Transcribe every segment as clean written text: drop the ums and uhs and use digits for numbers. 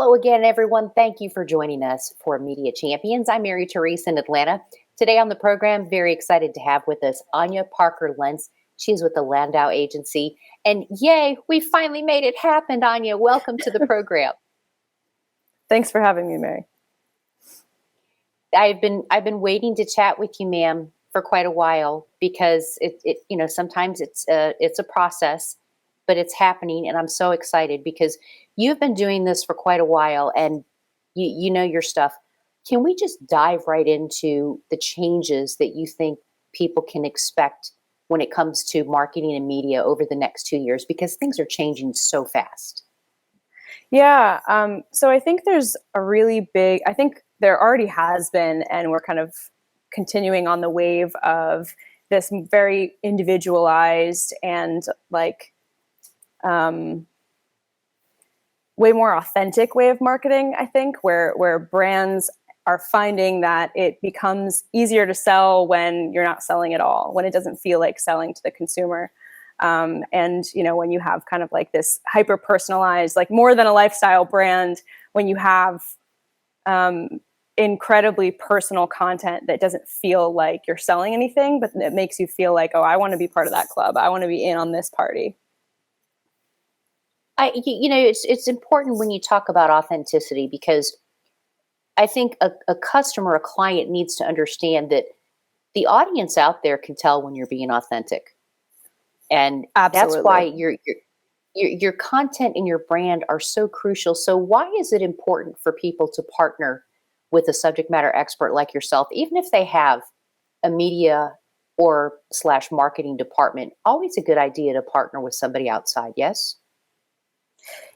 Hello again, everyone. Thank you for joining us for Media Champions. I'm Mary Therese in Atlanta. Today on the program, very excited to have with us Anya Parker-Lentz. She's with the Landau Agency. And yay, we finally made it happen, Anya. Welcome to the program. Thanks for having me, Mary. I've been waiting to chat with you, ma'am, for quite a while because sometimes it's a process, but it's happening, and I'm so excited because you've been doing this for quite a while, and you know your stuff. Can we just dive right into the changes that you think people can expect when it comes to marketing and media over the next 2 years? Because things are changing so fast. Yeah. So I think there's a really big, I think there already has been, and we're kind of continuing on the wave of this very individualized and way more authentic way of marketing, I think, where brands are finding that it becomes easier to sell when you're not selling at all, when it doesn't feel like selling to the consumer. And, when you have kind of like this hyper personalized, like more than a lifestyle brand, when you have incredibly personal content that doesn't feel like you're selling anything, but it makes you feel like, oh, I want to be part of that club. I want to be in on this party. It's important when you talk about authenticity, because I think a customer, a client needs to understand that the audience out there can tell when you're being authentic. And Absolutely. That's why your content and your brand are so crucial. So why is it important for people to partner with a subject matter expert like yourself, even if they have a media or / marketing department? Always a good idea to partner with somebody outside, yes?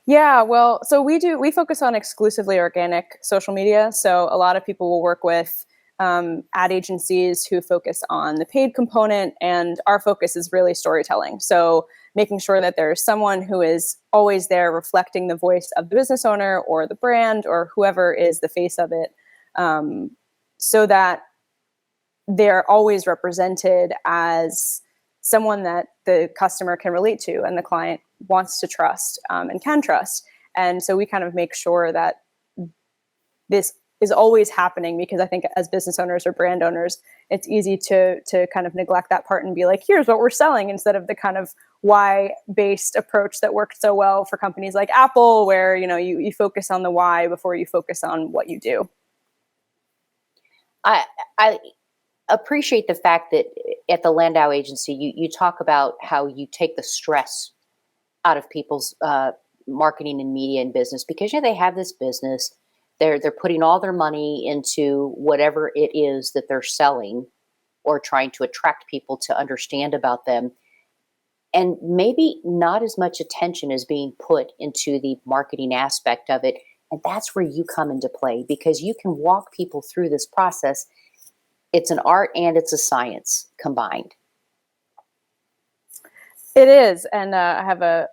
Yeah, well, so we focus on exclusively organic social media. So a lot of people will work with ad agencies who focus on the paid component, and our focus is really storytelling. So making sure that there's someone who is always there reflecting the voice of the business owner or the brand or whoever is the face of it, so that they're always represented as someone that the customer can relate to and the client wants to trust and can trust. And so we kind of make sure that this is always happening, because I think as business owners or brand owners, it's easy to kind of neglect that part and be like, here's what we're selling, instead of the kind of why-based approach that worked so well for companies like Apple, where you focus on the why before you focus on what you do. I appreciate the fact that at the Landau Agency, you talk about how you take the stress out of people's marketing and media and business, because they have this business. They're putting all their money into whatever it is that they're selling or trying to attract people to understand about them. And maybe not as much attention is being put into the marketing aspect of it. And that's where you come into play, because you can walk people through this process. It's an art and it's a science combined. It is. And I have a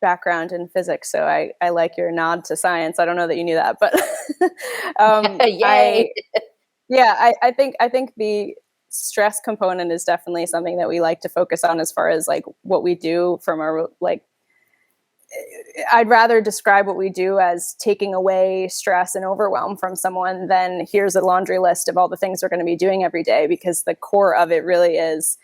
background in physics, so I like your nod to science. I don't know that you knew that, but Yay. I think the stress component is definitely something that we like to focus on as far as like what we do from our I'd rather describe what we do as taking away stress and overwhelm from someone than here's a laundry list of all the things we're going to be doing every day, because the core of it really is,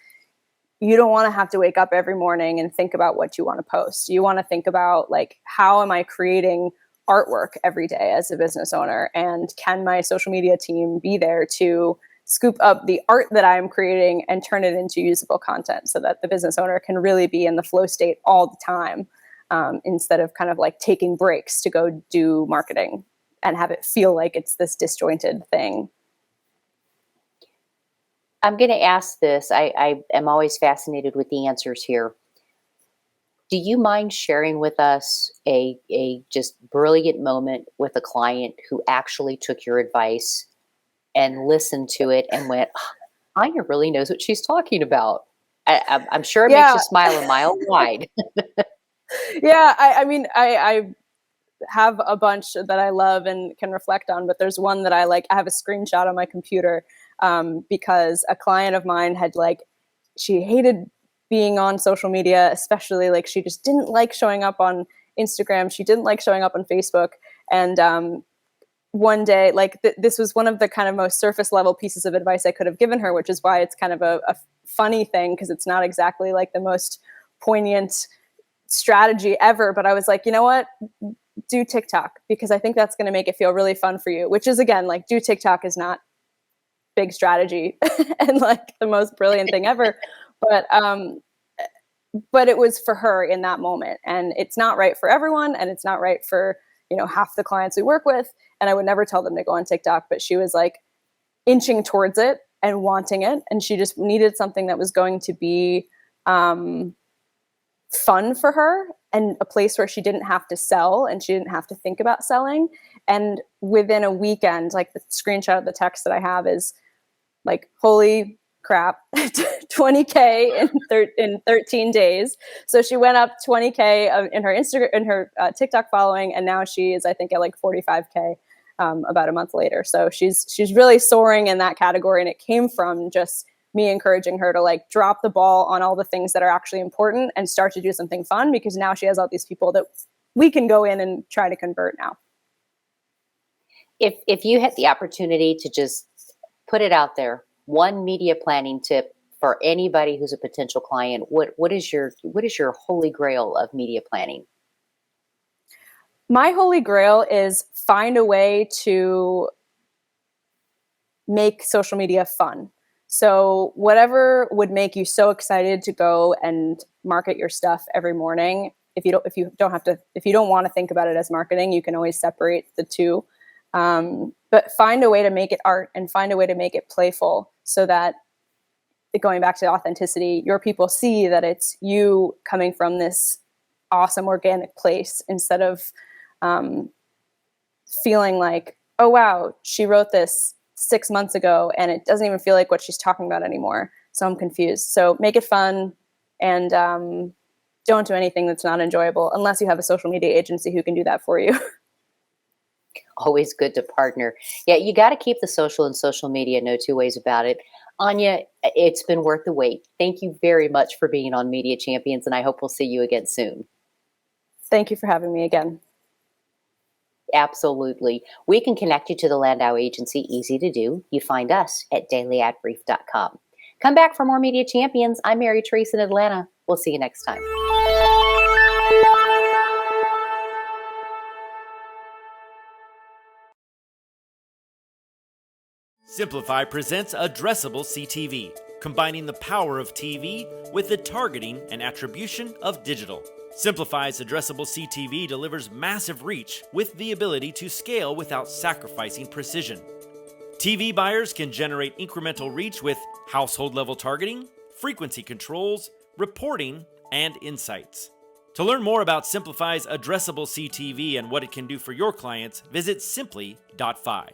you don't want to have to wake up every morning and think about what you want to post. You want to think about, like, how am I creating artwork every day as a business owner? And can my social media team be there to scoop up the art that I'm creating and turn it into usable content, so that the business owner can really be in the flow state all the time, instead of kind of like taking breaks to go do marketing and have it feel like it's this disjointed thing. I'm going to ask this. I am always fascinated with the answers here. Do you mind sharing with us a just brilliant moment with a client who actually took your advice and listened to it and went, Anya really knows what she's talking about? I'm sure it makes you smile a mile wide. Yeah, I have a bunch that I love and can reflect on, but there's one that I have a screenshot on my computer, because a client of mine had she hated being on social media, especially she just didn't like showing up on Instagram. She didn't like showing up on Facebook. And one day, like this was one of the kind of most surface level pieces of advice I could have given her, which is why it's kind of a funny thing, because it's not exactly like the most poignant strategy ever. But I was like, you know what? Do TikTok, because I think that's going to make it feel really fun for you, which is, again, like, do TikTok is not big strategy and like the most brilliant thing ever. But it was for her in that moment, and it's not right for everyone, and it's not right for, half the clients we work with. And I would never tell them to go on TikTok, but she was like inching towards it and wanting it. And she just needed something that was going to be fun for her, and a place where she didn't have to sell and she didn't have to think about selling. And within a weekend, like, the screenshot of the text that I have is like, holy crap, 20K in 13 days. So she went up 20K in her Instagram, in her TikTok following, and now she is, I think, at like 45K about a month later. So she's really soaring in that category, and it came from just me encouraging her to like drop the ball on all the things that are actually important and start to do something fun, because now she has all these people that we can go in and try to convert now. If you had the opportunity to just put it out there, one media planning tip for anybody who's a potential client, what is your holy grail of media planning? My holy grail is find a way to make social media fun. So whatever would make you so excited to go and market your stuff every morning, if you don't want to think about it as marketing, you can always separate the two. But find a way to make it art, and find a way to make it playful, so that, going back to authenticity, your people see that it's you coming from this awesome organic place, instead of feeling like, oh wow, she wrote this 6 months ago and it doesn't even feel like what she's talking about anymore, so I'm confused. So make it fun, and don't do anything that's not enjoyable, unless you have a social media agency who can do that for you. Always good to partner. Yeah, you got to keep the social and social media, no two ways about it. Anya, it's been worth the wait. Thank you very much for being on Media Champions, and I hope we'll see you again soon. Thank you for having me again. Absolutely. We can connect you to the Landau Agency. Easy to do. You find us at dailyadbrief.com. Come back for more Media Champions. I'm Mary Therese in Atlanta. We'll see you next time. Simplify presents Addressable CTV, combining the power of TV with the targeting and attribution of digital. Simplify's Addressable CTV delivers massive reach with the ability to scale without sacrificing precision. TV buyers can generate incremental reach with household-level targeting, frequency controls, reporting, and insights. To learn more about Simplify's Addressable CTV and what it can do for your clients, visit simply.fi.